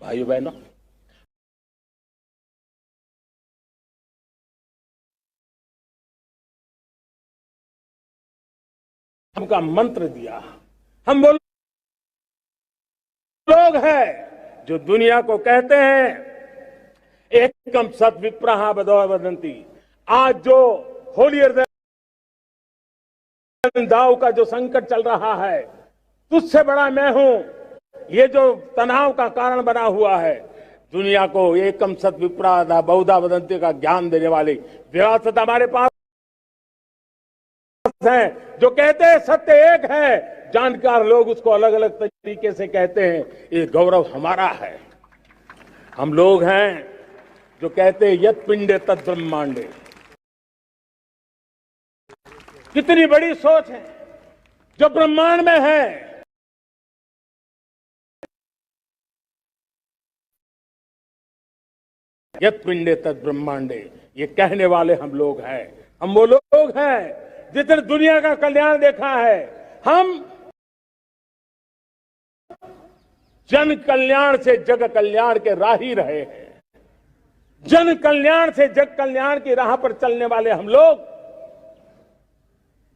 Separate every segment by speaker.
Speaker 1: भाइयों बहनों, हमका मंत्र दिया। हम वो लोग हैं जो दुनिया को कहते हैं एकम सत विप्रहा बदौ वदंती। आज जो होलियर देन दाऊ का जो संकट चल रहा है, तुझसे बड़ा मैं हूं, ये जो तनाव का कारण बना हुआ है, दुनिया को एकम सत विप्रा बहुधा वदंती का ज्ञान देने वाली विरासत हमारे पास है। जो कहते हैं सत्य एक है, जानकार लोग उसको अलग अलग तरीके से कहते हैं। ये गौरव हमारा है। हम लोग हैं जो कहते हैं यत पिंडे तत् ब्रह्मांडे। कितनी बड़ी सोच है जो ब्रह्मांड में है। यत पिंडे तत् ब्रह्मांडे, ये कहने वाले हम लोग हैं। हम वो लोग हैं जिसने दुनिया का कल्याण देखा है। हम जन कल्याण से जग कल्याण के राही रहे हैं। जन कल्याण से जग कल्याण की राह पर चलने वाले हम लोग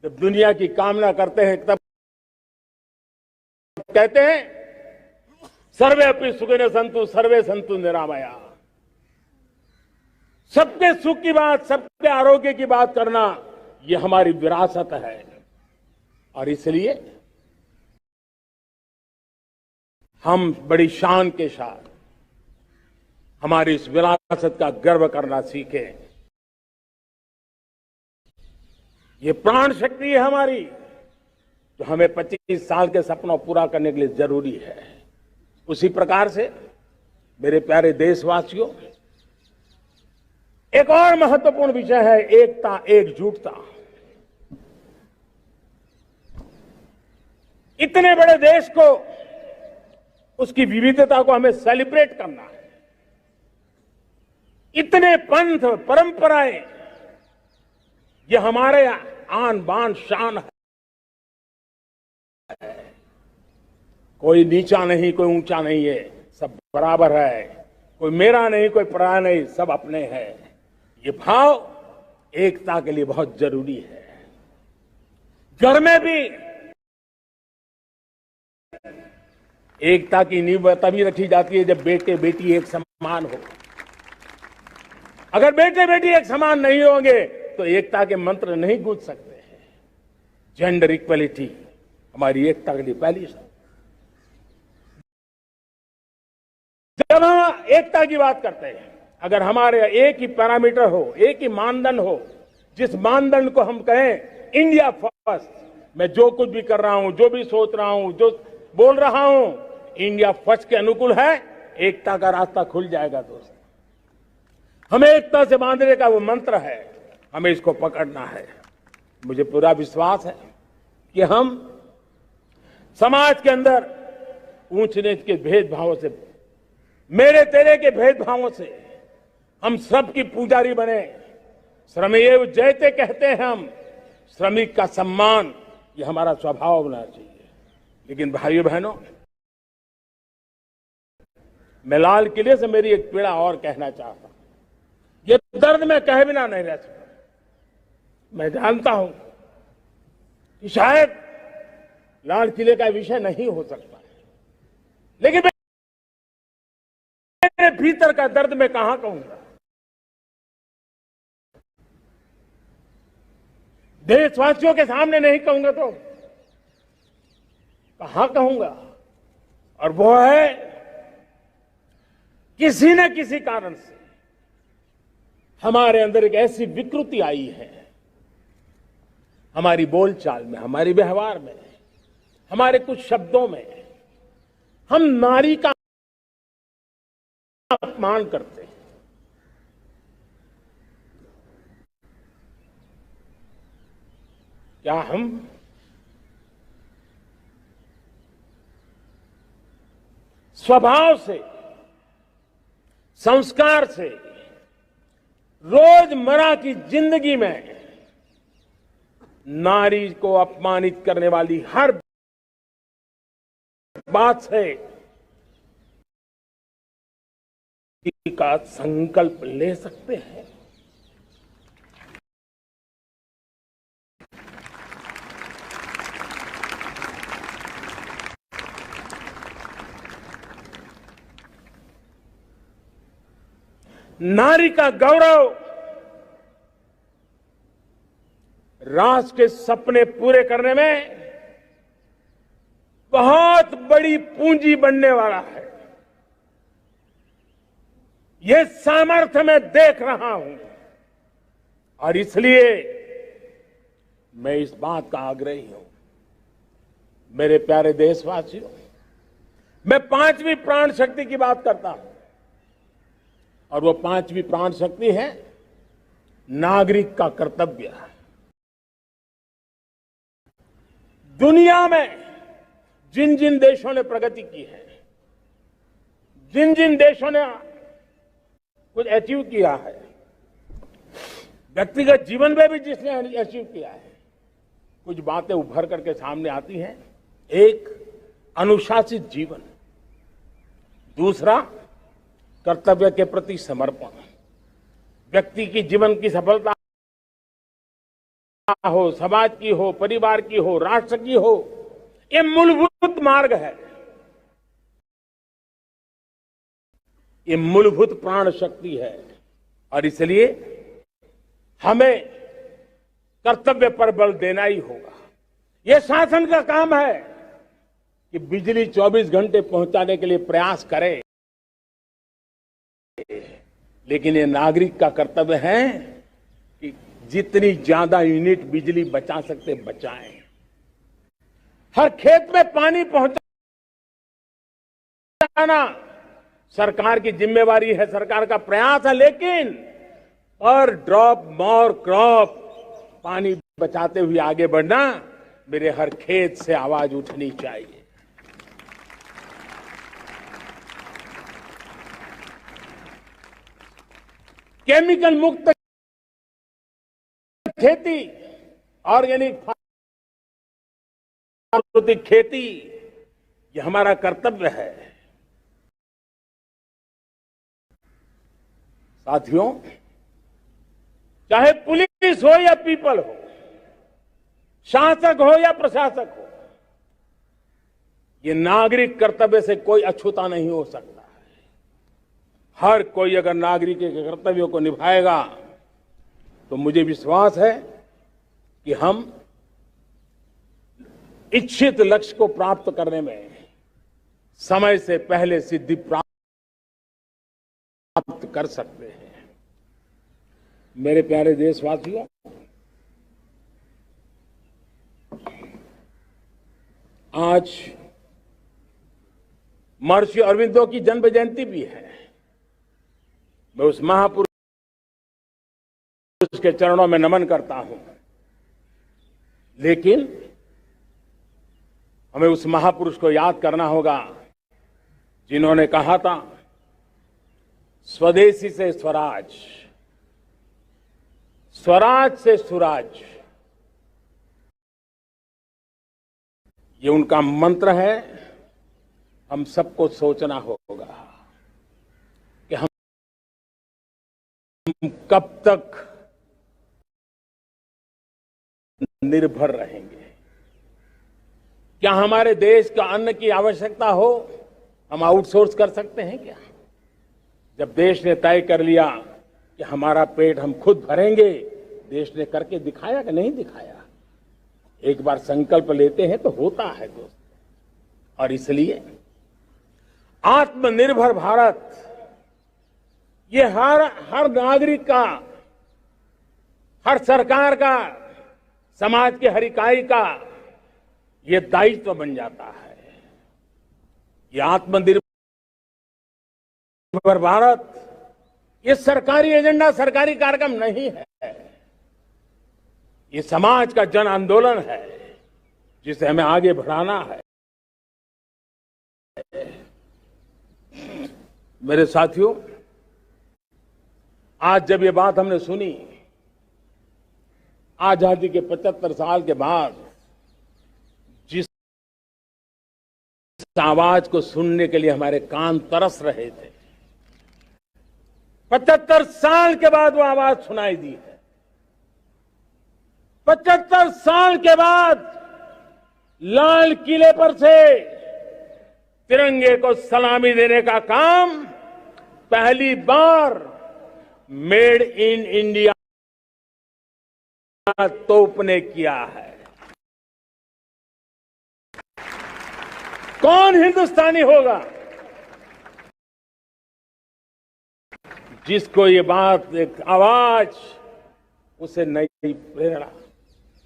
Speaker 1: जब दुनिया की कामना करते हैं तब कहते हैं सर्वे अपनी सुखिनो सन्तु सर्वे सन्तु निरामया। सबके सुख की बात, सबके आरोग्य की बात करना, ये हमारी विरासत है। और इसलिए हम बड़ी शान के साथ हमारी इस विरासत का गर्व करना सीखें। ये प्राण शक्ति है हमारी, जो हमें 25 साल के सपनों पूरा करने के लिए जरूरी है। उसी प्रकार से मेरे प्यारे देशवासियों, एक और महत्वपूर्ण विषय है एकता, एकजुटता। इतने बड़े देश को, उसकी विविधता को हमें सेलिब्रेट करना है। इतने पंथ, परंपराएं, ये हमारे आन बान शान है। कोई नीचा नहीं, कोई ऊंचा नहीं है, सब बराबर है। कोई मेरा नहीं, कोई पराया नहीं, सब अपने हैं। ये भाव एकता के लिए बहुत जरूरी है। घर में भी एकता की नींव तभी रखी जाती है जब बेटे बेटी एक समान हो। अगर बेटे बेटी एक समान नहीं होंगे तो एकता के मंत्र नहीं गूंज सकते हैं। जेंडर इक्वलिटी हमारी एकता के लिए पहली शर्त। जब हम एकता की बात करते हैं, अगर हमारे एक ही पैरामीटर हो, एक ही मानदंड हो, जिस मानदंड को हम कहें इंडिया फर्स्ट, मैं जो कुछ भी कर रहा हूं, जो भी सोच रहा हूं, जो बोल रहा हूं, इंडिया फर्स्ट के अनुकूल है, एकता का रास्ता खुल जाएगा। दोस्त, हमें एकता से बांधने का वो मंत्र है, हमें इसको पकड़ना है। मुझे पूरा विश्वास है कि हम समाज के अंदर ऊंच नीच के भेदभावों से, मेरे तेरे के भेदभावों से हम सबकी पुजारी बने। श्रमेव जयते कहते हैं हम, श्रमिक का सम्मान, ये हमारा स्वभाव होना चाहिए। लेकिन भाइयों बहनों, मैं लाल किले से मेरी एक पीड़ा और कहना चाहता हूं। ये दर्द मैं कहे बिना नहीं रह सकता। मैं जानता हूं कि शायद लाल किले का विषय नहीं हो सकता, लेकिन मेरे भीतर का दर्द मैं कहां कहूंगा। देशवासियों के सामने नहीं कहूंगा तो कहां कहूंगा। और वो है, किसी न किसी कारण से हमारे अंदर एक ऐसी विकृति आई है, हमारी बोलचाल में, हमारे व्यवहार में, हमारे कुछ शब्दों में, हम नारी का अपमान करते हैं। क्या हम स्वभाव से, संस्कार से, रोजमर्रा की जिंदगी में नारी को अपमानित करने वाली हर बात से का संकल्प ले सकते हैं। नारी का गौरव राष्ट्र के सपने पूरे करने में बहुत बड़ी पूंजी बनने वाला है। ये सामर्थ्य मैं देख रहा हूं और इसलिए मैं इस बात का आग्रही हूं। मेरे प्यारे देशवासियों, मैं 5वीं प्राण शक्ति की बात करता हूं और वो 5वीं प्राण शक्ति है नागरिक का कर्तव्य। दुनिया में जिन जिन देशों ने प्रगति की है, जिन जिन देशों ने कुछ अचीव किया है, व्यक्तिगत जीवन में भी जिसने अचीव किया है, कुछ बातें उभर करके सामने आती हैं। एक, अनुशासित जीवन। दूसरा, कर्तव्य के प्रति समर्पण। व्यक्ति की जीवन की सफलता हो, समाज की हो, परिवार की हो, राष्ट्र की हो, ये मूलभूत मार्ग है। ये मूलभूत प्राण शक्ति है और इसलिए हमें कर्तव्य पर बल देना ही होगा। ये शासन का काम है कि बिजली 24 घंटे पहुंचाने के लिए प्रयास करे, लेकिन ये नागरिक का कर्तव्य है कि जितनी ज्यादा यूनिट बिजली बचा सकते बचाएं। हर खेत में पानी पहुंचाना सरकार की जिम्मेवारी है, सरकार का प्रयास है, लेकिन पर ड्रॉप मोर क्रॉप, पानी बचाते हुए आगे बढ़ना, मेरे हर खेत से आवाज उठनी चाहिए। केमिकल मुक्त खेती, ऑर्गेनिक प्राकृतिक खेती, ये हमारा कर्तव्य है। साथियों, चाहे पुलिस हो या पीपल हो, शासक हो या प्रशासक हो, ये नागरिक कर्तव्य से कोई अछूता नहीं हो सकता है। हर कोई अगर नागरिक के कर्तव्यों को निभाएगा तो मुझे विश्वास है कि हम इच्छित लक्ष्य को प्राप्त करने में समय से पहले सिद्धि प्राप्त कर सकते हैं। मेरे प्यारे देशवासियों, आज महर्षि अरविंदो की जन्म जयंती भी है। मैं उस महापुरुष के चरणों में नमन करता हूं, लेकिन हमें उस महापुरुष को याद करना होगा जिन्होंने कहा था, स्वदेशी से स्वराज, स्वराज से सुराज। ये उनका मंत्र है। हम सबको सोचना होगा कि हम कब तक निर्भर रहेंगे। क्या हमारे देश का अन्न की आवश्यकता हो, हम आउटसोर्स कर सकते हैं क्या? जब देश ने तय कर लिया कि हमारा पेट हम खुद भरेंगे, देश ने करके दिखाया कि नहीं दिखाया? एक बार संकल्प लेते हैं तो होता है दोस्त। और इसलिए आत्मनिर्भर भारत, ये हर नागरिक का, हर सरकार का, समाज के हर इकाई का ये दायित्व बन जाता है। ये आत्मनिर्भर भारत, ये सरकारी एजेंडा, सरकारी कार्यक्रम नहीं है। ये समाज का जन आंदोलन है जिसे हमें आगे बढ़ाना है। मेरे साथियों, आज जब ये बात हमने सुनी, आजादी के 75 साल के बाद जिस आवाज को सुनने के लिए हमारे कान तरस रहे थे, 75 साल के बाद वो आवाज सुनाई दी है। 75 साल के बाद लाल किले पर से तिरंगे को सलामी देने का काम पहली बार मेड इन इंडिया तोप ने किया है। कौन हिंदुस्तानी होगा जिसको ये बात, एक आवाज उसे नई प्रेरणा,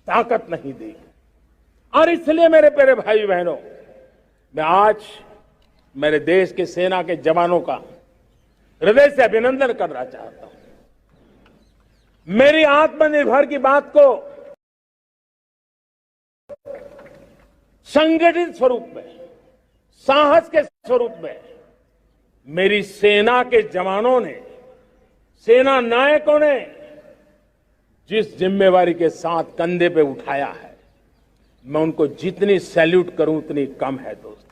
Speaker 1: ताकत नहीं देगी। और इसलिए मेरे प्यारे भाई बहनों, मैं आज मेरे देश के सेना के जवानों का हृदय से अभिनंदन करना चाहता हूं। मेरी आत्मनिर्भर की बात को संगठित स्वरूप में, साहस के स्वरूप में मेरी सेना के जवानों ने, सेना नायकों ने जिस जिम्मेवारी के साथ कंधे पे उठाया है, मैं उनको जितनी सैल्यूट करूं उतनी कम है दोस्तों।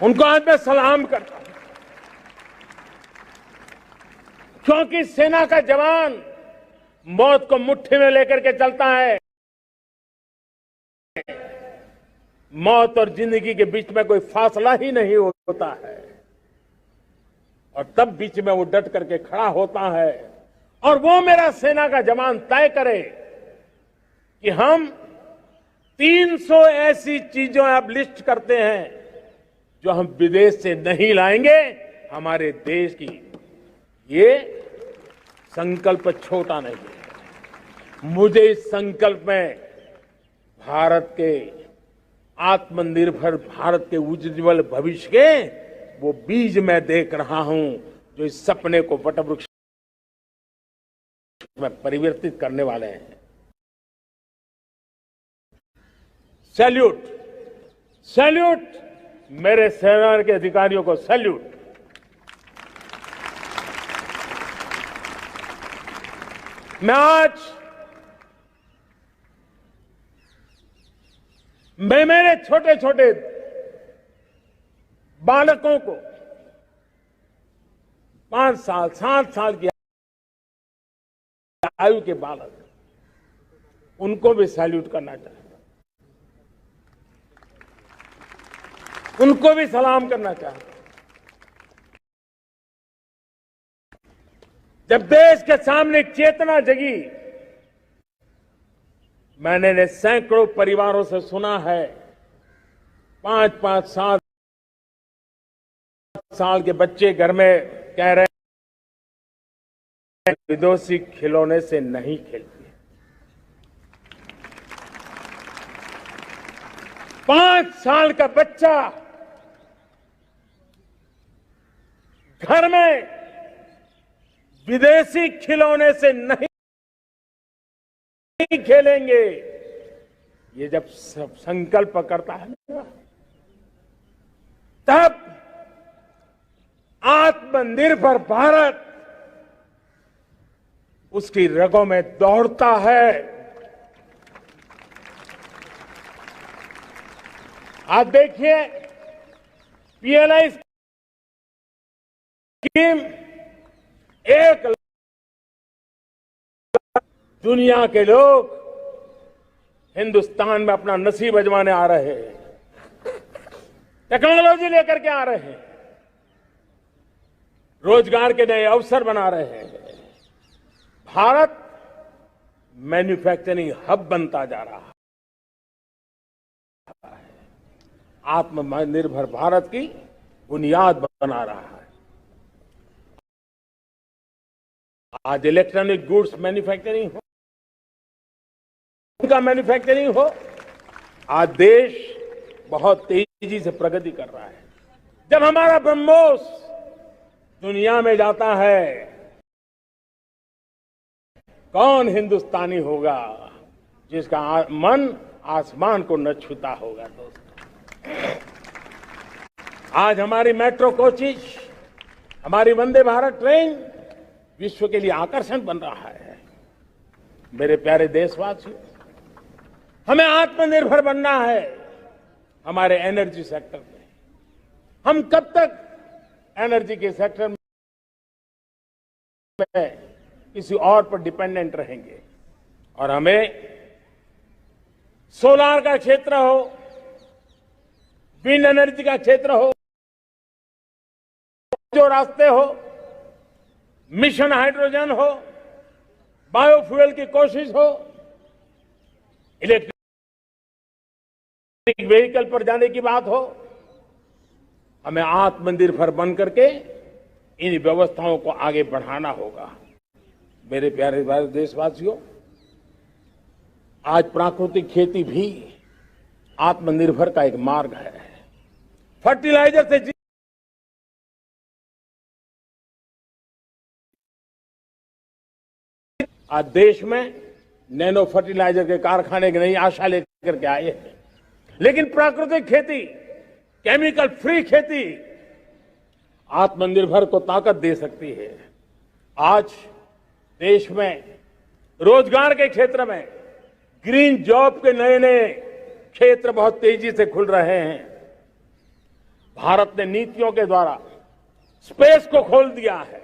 Speaker 1: उनको आज मैं सलाम करता हूं, क्योंकि सेना का जवान मौत को मुट्ठी में लेकर के चलता है। मौत और जिंदगी के बीच में कोई फासला ही नहीं होता है, और तब बीच में वो डट करके खड़ा होता है। और वो मेरा सेना का जवान तय करे कि हम 300 ऐसी चीजों अब लिस्ट करते हैं जो हम विदेश से नहीं लाएंगे हमारे देश की। ये संकल्प छोटा नहीं है। मुझे इस संकल्प में भारत के आत्मनिर्भर भारत के उज्ज्वल भविष्य के वो बीज मैं देख रहा हूं, जो इस सपने को वटवृक्ष में परिवर्तित करने वाले हैं। सैल्यूट, सैल्यूट मेरे सेना के अधिकारियों को, सैल्यूट। मैं मेरे छोटे छोटे बालकों को, 5 साल 7 साल की आयु के बालक, उनको भी सैल्यूट करना चाहता हूं, उनको भी सलाम करना चाहता हूं। जब देश के सामने चेतना जगी, मैंने सैकड़ों परिवारों से सुना है, 5-5 साल के बच्चे घर में कह रहे हैं विदेशी खिलौने से नहीं खेलते। 5 साल का बच्चा घर में विदेशी खिलौने से नहीं खेलेंगे। ये जब सब संकल्प करता है ना, तब आत्मनिर्भर भारत उसकी रगों में दौड़ता है। आप देखिए, पीएलआई स्कीम, 1 लाख दुनिया के लोग हिंदुस्तान में अपना नसीब आजमाने आ रहे हैं, टेक्नोलॉजी लेकर के आ रहे हैं, रोजगार के नए अवसर बना रहे हैं। भारत मैन्युफैक्चरिंग हब बनता जा रहा है, आत्मनिर्भर भारत की बुनियाद बना रहा है। आज इलेक्ट्रॉनिक गुड्स मैन्युफैक्चरिंग हो, उनका मैन्युफैक्चरिंग हो, आज देश बहुत तेजी से प्रगति कर रहा है। जब हमारा ब्रह्मोस दुनिया में जाता है, कौन हिंदुस्तानी होगा जिसका मन आसमान को न छूता होगा। दोस्तों, आज हमारी मेट्रो कोचेज, हमारी वंदे भारत ट्रेन विश्व के लिए आकर्षण बन रहा है। मेरे प्यारे देशवासियों, हमें आत्मनिर्भर बनना है हमारे एनर्जी सेक्टर में। हम कब तक एनर्जी के सेक्टर में किसी और पर डिपेंडेंट रहेंगे। और हमें सोलार का क्षेत्र हो, विंड एनर्जी का क्षेत्र हो, जो रास्ते हो, मिशन हाइड्रोजन हो, बायोफ्यूल की कोशिश हो, इलेक्ट्रिक व्हीकल पर जाने की बात हो, हमें आत्मनिर्भर बन करके इन व्यवस्थाओं को आगे बढ़ाना होगा। मेरे प्यारे देशवासियों, आज प्राकृतिक खेती भी आत्मनिर्भर का एक मार्ग है। फर्टिलाइजर से आज देश में नैनो फर्टिलाइजर के कारखाने की नई आशा लेकर के आए हैं। लेकिन प्राकृतिक खेती, केमिकल फ्री खेती आत्मनिर्भर को ताकत दे सकती है। आज देश में रोजगार के क्षेत्र में ग्रीन जॉब के नए नए क्षेत्र बहुत तेजी से खुल रहे हैं। भारत ने नीतियों के द्वारा स्पेस को खोल दिया है।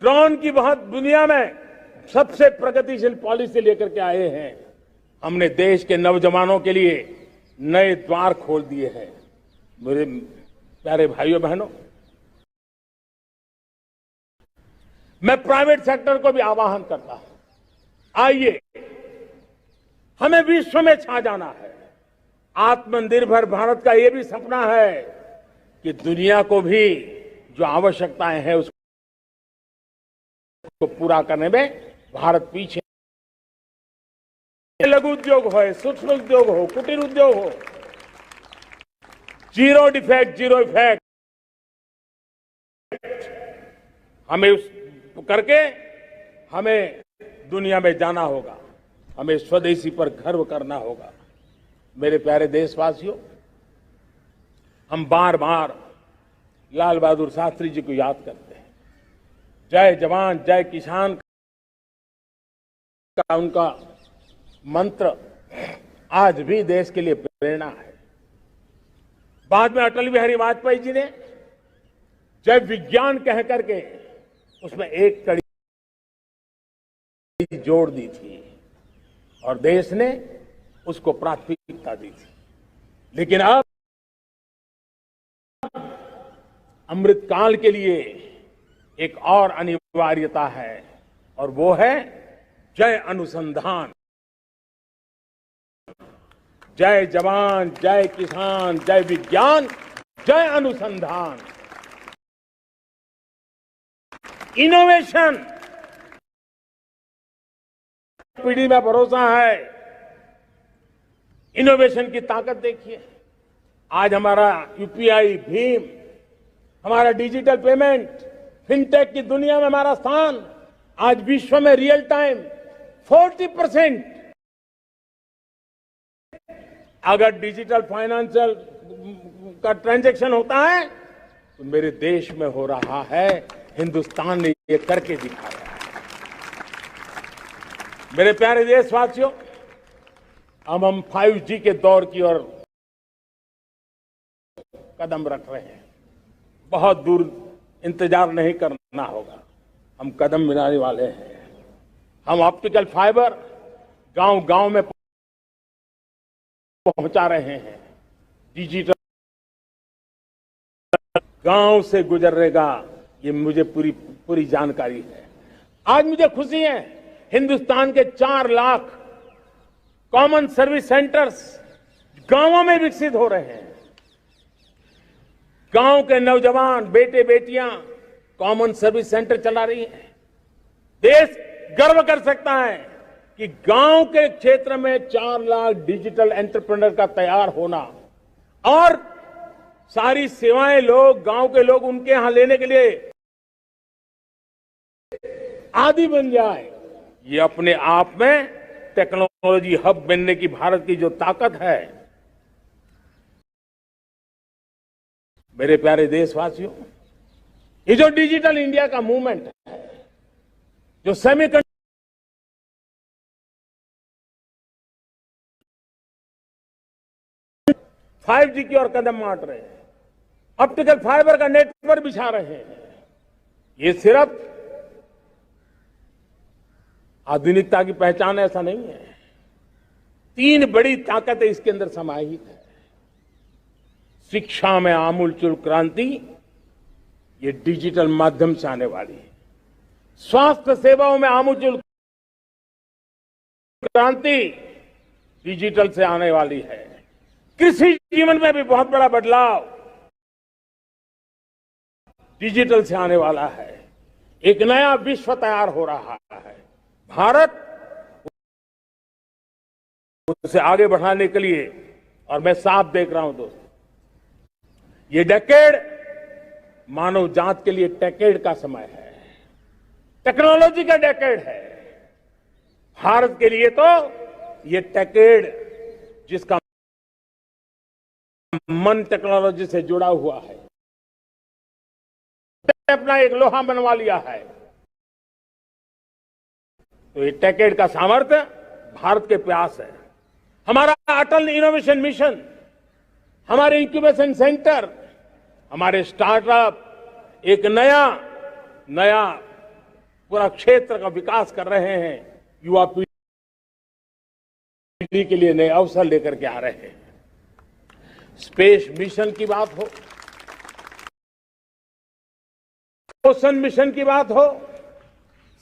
Speaker 1: ड्रोन की बहुत दुनिया में सबसे प्रगतिशील पॉलिसी लेकर के आए हैं। हमने देश के नौजवानों के लिए नए द्वार खोल दिए हैं। मेरे प्यारे भाइयों बहनों, मैं प्राइवेट सेक्टर को भी आह्वान करता हूं, आइए हमें विश्व में छा जाना है। आत्मनिर्भर भारत का यह भी सपना है कि दुनिया को भी जो आवश्यकताएं हैं उसको पूरा करने में भारत पीछे। लघु उद्योग हो, सूक्ष्म उद्योग हो, कुटीर उद्योग हो, जीरो डिफेक्ट जीरो इफेक्ट हमें उस करके हमें दुनिया में जाना होगा। हमें स्वदेशी पर गर्व करना होगा। मेरे प्यारे देशवासियों, हम बार बार लाल बहादुर शास्त्री जी को याद करते हैं। जय जवान जय किसान का उनका मंत्र आज भी देश के लिए प्रेरणा है। बाद में अटल बिहारी वाजपेयी जी ने जय विज्ञान कह करके उसमें एक कड़ी जोड़ दी थी और देश ने उसको प्राथमिकता दी थी। लेकिन अब अमृतकाल के लिए एक और अनिवार्यता है और वो है जय अनुसंधान। जय जवान जय किसान जय विज्ञान जय अनुसंधान। इनोवेशन पीढ़ी में भरोसा है। इनोवेशन की ताकत देखिए। आज हमारा यूपीआई, भीम, हमारा डिजिटल पेमेंट, फिनटेक की दुनिया में हमारा स्थान आज विश्व में रियल टाइम 40% अगर डिजिटल फाइनेंशियल का ट्रांजैक्शन होता है तो मेरे देश में हो रहा है। हिंदुस्तान ने ये करके दिखाया है। मेरे प्यारे देशवासियों, अब हम 5G के दौर की ओर कदम रख रहे हैं। बहुत दूर इंतजार नहीं करना होगा, हम कदम मिलाने वाले हैं। हम ऑप्टिकल फाइबर गांव-गांव में पहुंचा रहे हैं। डिजिटल गांव से गुजरेगा, ये मुझे पूरी जानकारी है। आज मुझे खुशी है, हिंदुस्तान के 4 लाख कॉमन सर्विस सेंटर्स गांवों में विकसित हो रहे हैं। गांव के नौजवान बेटे बेटियां कॉमन सर्विस सेंटर चला रही हैं। देश गर्व कर सकता है कि गांव के क्षेत्र में 4 लाख डिजिटल एंटरप्रेन्योर का तैयार होना और सारी सेवाएं लोग, गांव के लोग उनके यहां लेने के लिए आदि बन जाए, ये अपने आप में टेक्नोलॉजी हब बनने की भारत की जो ताकत है। मेरे प्यारे देशवासियों, ये जो डिजिटल इंडिया का मूवमेंट है, जो सेमीकंडक्टर 5G की ओर कदम मार रहे हैं, ऑप्टिकल फाइबर का नेटवर्क बिछा रहे हैं, ये सिर्फ आधुनिकता की पहचान ऐसा नहीं है। 3 बड़ी ताकतें इसके अंदर समाहित है। शिक्षा में आमूलचूल क्रांति, ये डिजिटल माध्यम से आने वाली है। स्वास्थ्य सेवाओं में आमूलचूल क्रांति डिजिटल से आने वाली है। कृषि जीवन में भी बहुत बड़ा बदलाव डिजिटल से आने वाला है। एक नया विश्व तैयार हो रहा है। भारत उसे आगे बढ़ाने के लिए, और मैं साफ देख रहा हूं दोस्तों, ये डेकेड मानव जात के लिए टेकेड का समय है, टेक्नोलॉजी का डेकेड है। भारत के लिए तो ये टेकेड, जिसका मन टेक्नोलॉजी से जुड़ा हुआ है, अपना एक लोहा बनवा लिया है, तो ये टेकेड का सामर्थ्य भारत के प्यास है। हमारा अटल इनोवेशन मिशन, हमारे इंक्यूबेशन सेंटर, हमारे स्टार्टअप एक नया पूरा क्षेत्र का विकास कर रहे हैं। युवा पीढ़ी के लिए नए अवसर लेकर के आ रहे हैं। स्पेस मिशन की बात हो, ओशन मिशन की बात हो,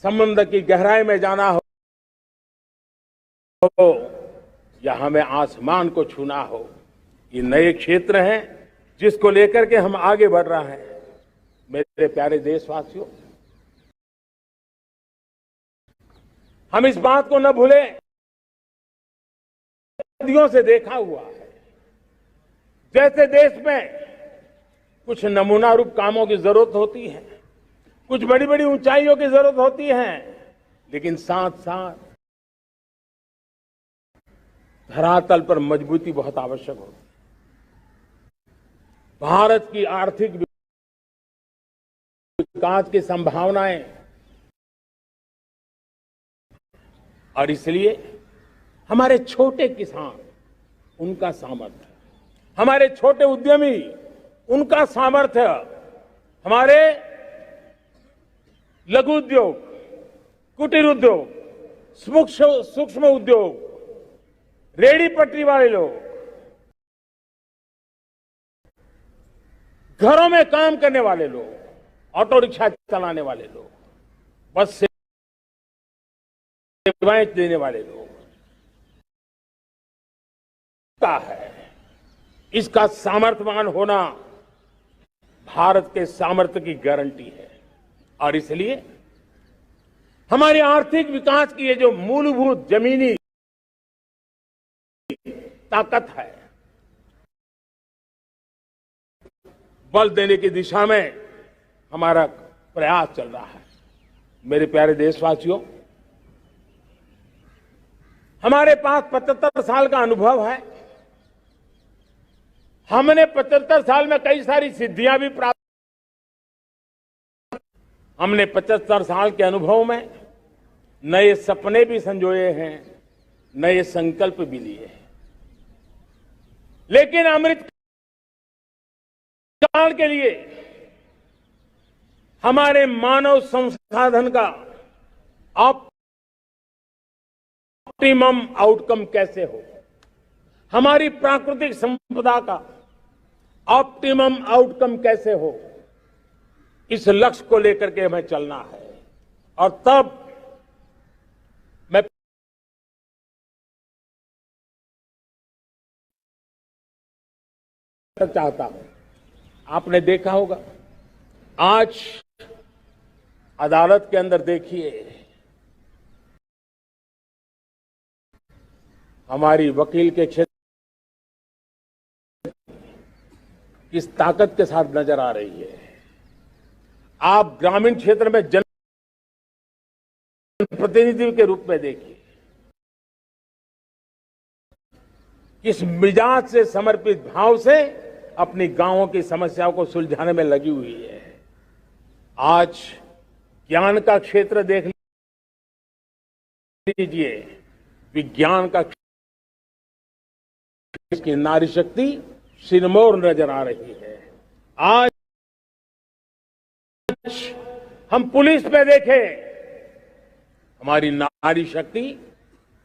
Speaker 1: समुद्र की गहराई में जाना हो या हमें आसमान को छूना हो, ये नए क्षेत्र हैं जिसको लेकर के हम आगे बढ़ रहे हैं। मेरे प्यारे देशवासियों, हम इस बात को न भूलें, सदियों से देखा हुआ है, जैसे देश में कुछ नमूना रूप कामों की जरूरत होती है, कुछ बड़ी बड़ी ऊंचाइयों की जरूरत होती है, लेकिन साथ साथ धरातल पर मजबूती बहुत आवश्यक होती है। भारत की आर्थिक विकास की संभावनाएं, और इसलिए हमारे छोटे किसान, उनका सामर्थ्य, हमारे छोटे उद्यमी, उनका सामर्थ्य, हमारे लघु उद्योग, कुटीर उद्योग, सूक्ष्म उद्योग, रेहड़ी पटरी वाले लोग, घरों में काम करने वाले लोग, ऑटो रिक्शा चलाने वाले लोग, बस सेवाएं देने वाले लोग, है इसका सामर्थ्यवान होना भारत के सामर्थ्य की गारंटी है। और इसलिए हमारे आर्थिक विकास की ये जो मूलभूत जमीनी ताकत है, बल देने की दिशा में हमारा प्रयास चल रहा है। मेरे प्यारे देशवासियों, हमारे पास 75 साल का अनुभव है। हमने 75 साल में कई सारी सिद्धियां भी प्राप्त, हमने 75 साल के अनुभव में नए सपने भी संजोए हैं, नए संकल्प भी लिए हैं। लेकिन अमृत काल के लिए हमारे मानव संसाधन का ऑप्टिमम आउटकम कैसे हो, हमारी प्राकृतिक संपदा का ऑप्टिमम आउटकम कैसे हो, इस लक्ष्य को लेकर के हमें चलना है। और तब मैं चाहता हूं, आपने देखा होगा आज अदालत के अंदर देखिए, हमारी वकील के क्षेत्र किस ताकत के साथ नजर आ रही है। आप ग्रामीण क्षेत्र में जनप्रतिनिधि के रूप में देखिए, किस मिजाज से, समर्पित भाव से अपनी गांवों की समस्याओं को सुलझाने में लगी हुई है। आज ज्ञान का क्षेत्र देख लीजिए, विज्ञान का की नारी शक्ति सिरमौर नजर आ रही है। आज हम पुलिस पे देखें, हमारी नारी शक्ति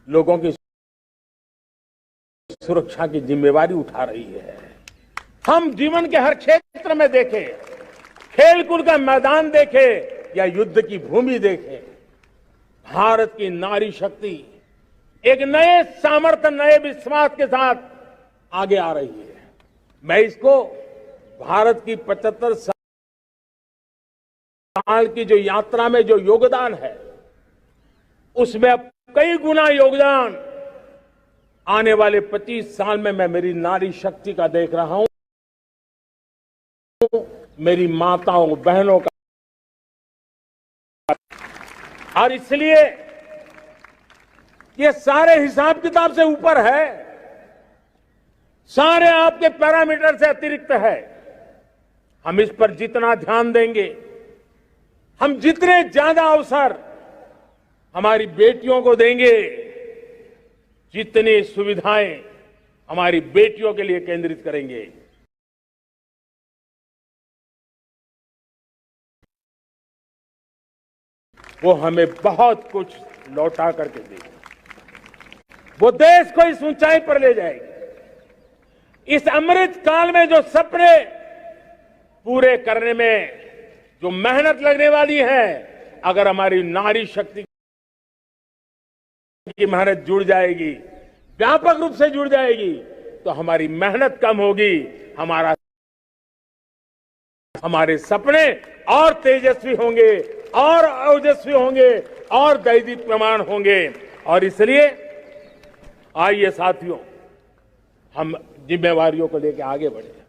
Speaker 1: लोगों की सुरक्षा की जिम्मेवारी उठा रही है। हम जीवन के हर क्षेत्र में देखें, खेलकूद का मैदान देखें या युद्ध की भूमि देखें, भारत की नारी शक्ति एक नए सामर्थ्य, नए विश्वास के साथ आगे आ रही है। मैं इसको भारत की 75 साल की जो यात्रा में जो योगदान है, उसमें अब कई गुना योगदान आने वाले 25 साल में मैं मेरी नारी शक्ति का देख रहा हूं, मेरी माताओं बहनों का। और इसलिए ये सारे हिसाब किताब से ऊपर है, सारे आपके पैरामीटर से अतिरिक्त है। हम इस पर जितना ध्यान देंगे, हम जितने ज्यादा अवसर हमारी बेटियों को देंगे, जितनी सुविधाएं हमारी बेटियों के लिए केंद्रित करेंगे, वो हमें बहुत कुछ लौटा करके देगी। वो देश को इस ऊंचाई पर ले जाएगी। इस अमृत काल में जो सपने पूरे करने में जो मेहनत लगने वाली है, अगर हमारी नारी शक्ति की मेहनत जुड़ जाएगी, व्यापक रूप से जुड़ जाएगी, तो हमारी मेहनत कम होगी, हमारे सपने और तेजस्वी होंगे, और ओजस्वी होंगे, और दैदीप्यमान होंगे। और इसलिए आइए साथियों, हम जिम्मेवारियों को लेकर आगे बढ़े।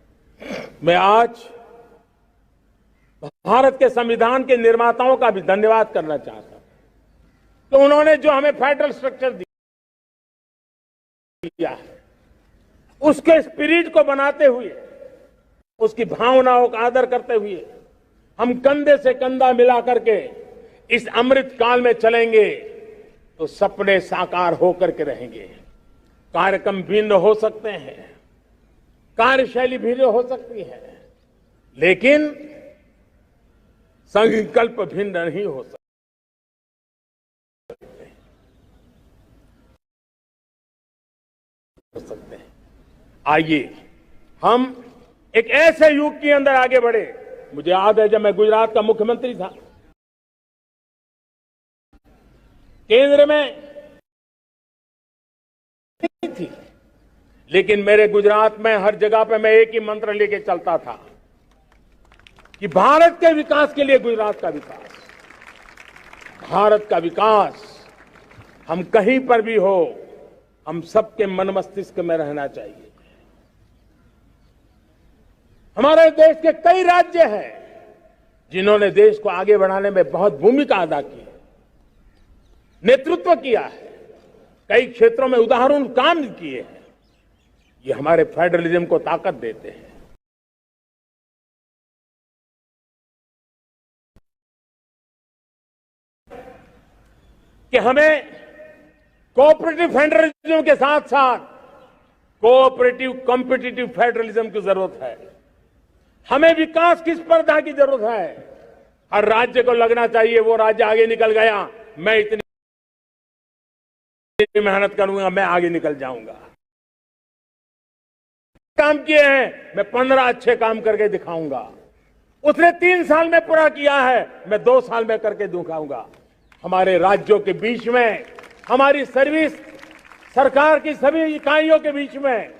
Speaker 1: मैं आज भारत के संविधान के निर्माताओं का भी धन्यवाद करना चाहता हूं, तो उन्होंने जो हमें फेडरल स्ट्रक्चर दिया है, उसके स्पिरिट को बनाते हुए, उसकी भावनाओं का आदर करते हुए हम कंधे से कंधा मिला करके इस अमृत काल में चलेंगे, तो सपने साकार होकर के रहेंगे। कार्यक्रम भिन्न हो सकते हैं, कार्यशैली भिन्न हो सकती है, लेकिन संकल्प भिन्न नहीं हो सकते। आइए हम एक ऐसे युग के अंदर आगे बढ़े। मुझे याद है, जब मैं गुजरात का मुख्यमंत्री था, केंद्र में नहीं थी, लेकिन मेरे गुजरात में हर जगह पे मैं एक ही मंत्र लेके चलता था कि भारत के विकास के लिए गुजरात का विकास, भारत का विकास, हम कहीं पर भी हो, हम सबके मन मस्तिष्क में रहना चाहिए। हमारे देश के कई राज्य हैं जिन्होंने देश को आगे बढ़ाने में बहुत भूमिका अदा की है, नेतृत्व किया है, कई क्षेत्रों में उदाहरण काम किए हैं। ये हमारे फेडरलिज्म को ताकत देते हैं। कि हमें कोऑपरेटिव फेडरलिज्म के साथ साथ कोऑपरेटिव कॉम्पिटिटिव फेडरलिज्म की जरूरत है। हमें विकास की स्पर्धा की जरूरत है। हर राज्य को लगना चाहिए वो राज्य आगे निकल गया, मैं इतनी मेहनत करूंगा, मैं आगे निकल जाऊंगा। काम किए हैं, मैं 15 अच्छे काम करके दिखाऊंगा। उसने 3 साल में पूरा किया है, मैं 2 साल में करके दिखाऊंगा। हमारे राज्यों के बीच में, हमारी सर्विस, सरकार की सभी इकाइयों के बीच में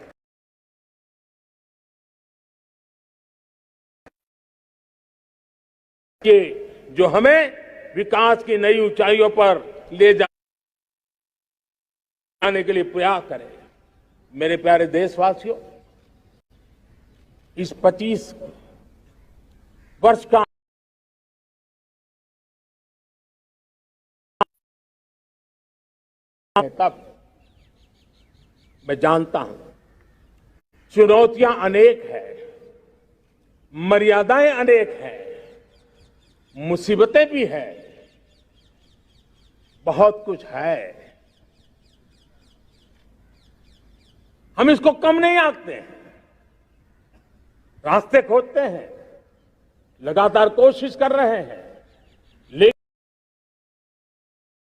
Speaker 1: कि जो हमें विकास की नई ऊंचाइयों पर ले जाने के लिए प्रयास करें। मेरे प्यारे देशवासियों, इस 25 वर्ष का तब मैं जानता हूं चुनौतियां अनेक हैं, मर्यादाएं अनेक हैं, मुसीबतें भी हैं, बहुत कुछ है। हम इसको कम नहीं आंकते हैं, रास्ते खोजते हैं, लगातार कोशिश कर रहे हैं,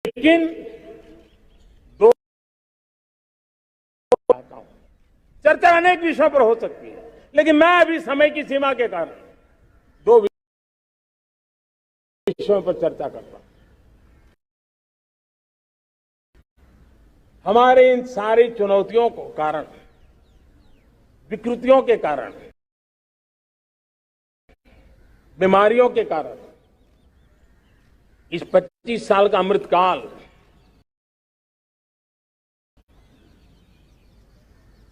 Speaker 1: लेकिन चाहता हूं। चर्चा अनेक विषयों पर हो सकती है, लेकिन मैं अभी समय की सीमा के कारण दो विषयों पर चर्चा करता हूं। हमारे इन सारी चुनौतियों को कारण, विकृतियों के कारण, बीमारियों के कारण इस 25 साल का अमृतकाल,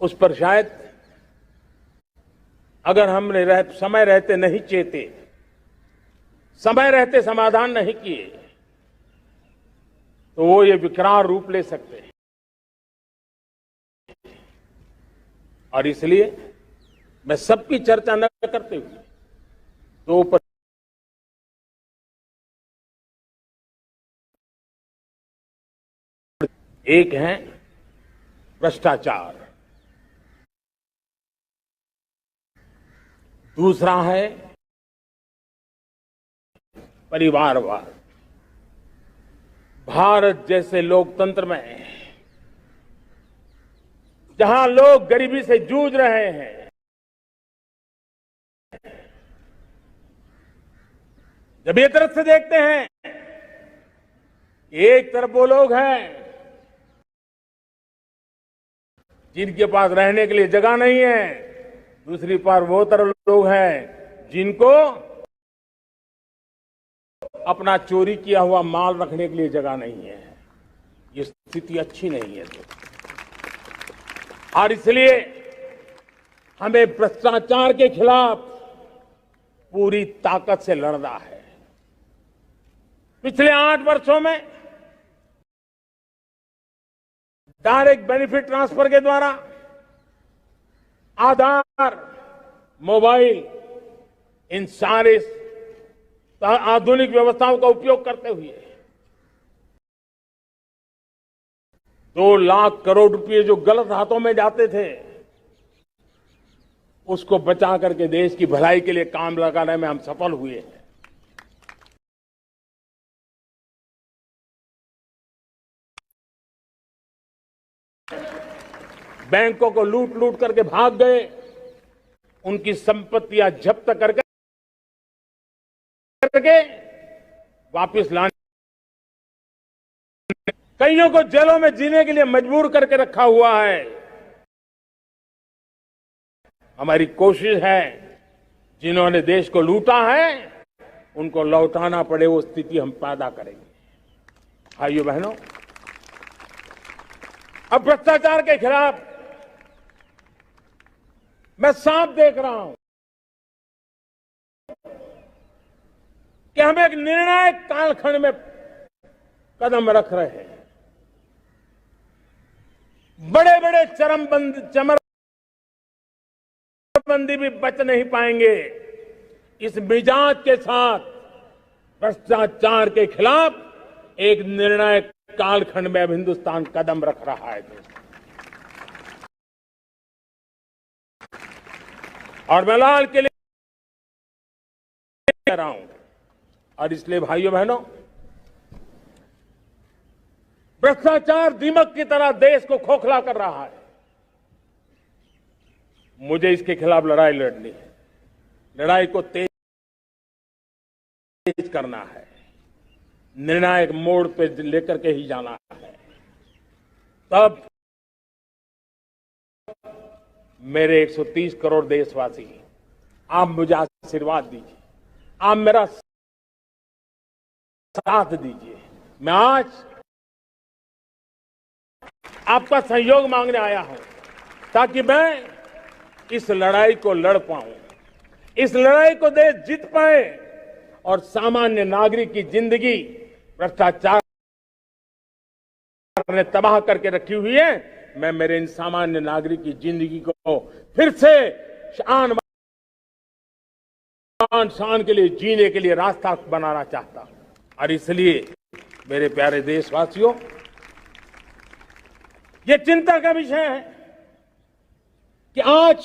Speaker 1: उस पर शायद अगर हमने समय रहते नहीं चेते, समय रहते समाधान नहीं किए, तो वो ये विकराल रूप ले सकते हैं। और इसलिए मैं सबकी चर्चा न करते हुए दो पर एक है भ्रष्टाचार, दूसरा है परिवारवाद। भारत जैसे लोकतंत्र में जहां लोग गरीबी से जूझ रहे हैं, जब ये तरफ से देखते हैं, एक तरफ वो लोग हैं जिनके पास रहने के लिए जगह नहीं है, दूसरी पार वो तरफ लोग हैं जिनको अपना चोरी किया हुआ माल रखने के लिए जगह नहीं है। ये स्थिति अच्छी नहीं है। और इसलिए हमें भ्रष्टाचार के खिलाफ पूरी ताकत से लड़ना है। पिछले 8 वर्षों में डायरेक्ट बेनिफिट ट्रांसफर के द्वारा, आधार, मोबाइल, इन सारे आधुनिक व्यवस्थाओं का उपयोग करते हुए 2 लाख करोड़ रुपए जो गलत हाथों में जाते थे, उसको बचा करके देश की भलाई के लिए काम लगाने में हम सफल हुए हैं। बैंकों को लूट लूट करके भाग गए, उनकी संपत्तियां जब्त करके वापस लाने, कईयों को जेलों में जीने के लिए मजबूर करके रखा हुआ है। हमारी कोशिश है जिन्होंने देश को लूटा है उनको लौटाना पड़े, वो स्थिति हम पैदा करेंगे। भाइयों बहनों, अब भ्रष्टाचार के खिलाफ मैं साफ देख रहा हूं कि हम एक निर्णायक कालखंड में कदम रख रहे हैं। बड़े बड़े चमरबंदी भी बच नहीं पाएंगे। इस मिजाज के साथ भ्रष्टाचार के खिलाफ एक निर्णायक कालखंड में अब हिंदुस्तान कदम रख रहा है। और मैं लाल के लिए कह रहा हूं, और इसलिए भाइयों बहनों, भ्रष्टाचार दीमक की तरह देश को खोखला कर रहा है। मुझे इसके खिलाफ लड़ाई लड़नी है, लड़ाई को तेज करना है, निर्णायक मोड़ पे लेकर के ही जाना है। तब मेरे 130 करोड़ देशवासी, आप मुझे आशीर्वाद दीजिए, आप मेरा साथ दीजिए। मैं आज आपका सहयोग मांगने आया हूं ताकि मैं इस लड़ाई को लड़ पाऊं, इस लड़ाई को देश जीत पाए और सामान्य नागरिक की जिंदगी भ्रष्टाचार ने तबाह करके रखी हुई है। मैं मेरे इन सामान्य नागरिक की जिंदगी को फिर से शान के लिए जीने के लिए रास्ता बनाना चाहता हूं। और इसलिए मेरे प्यारे देशवासियों, ये चिंता का विषय है कि आज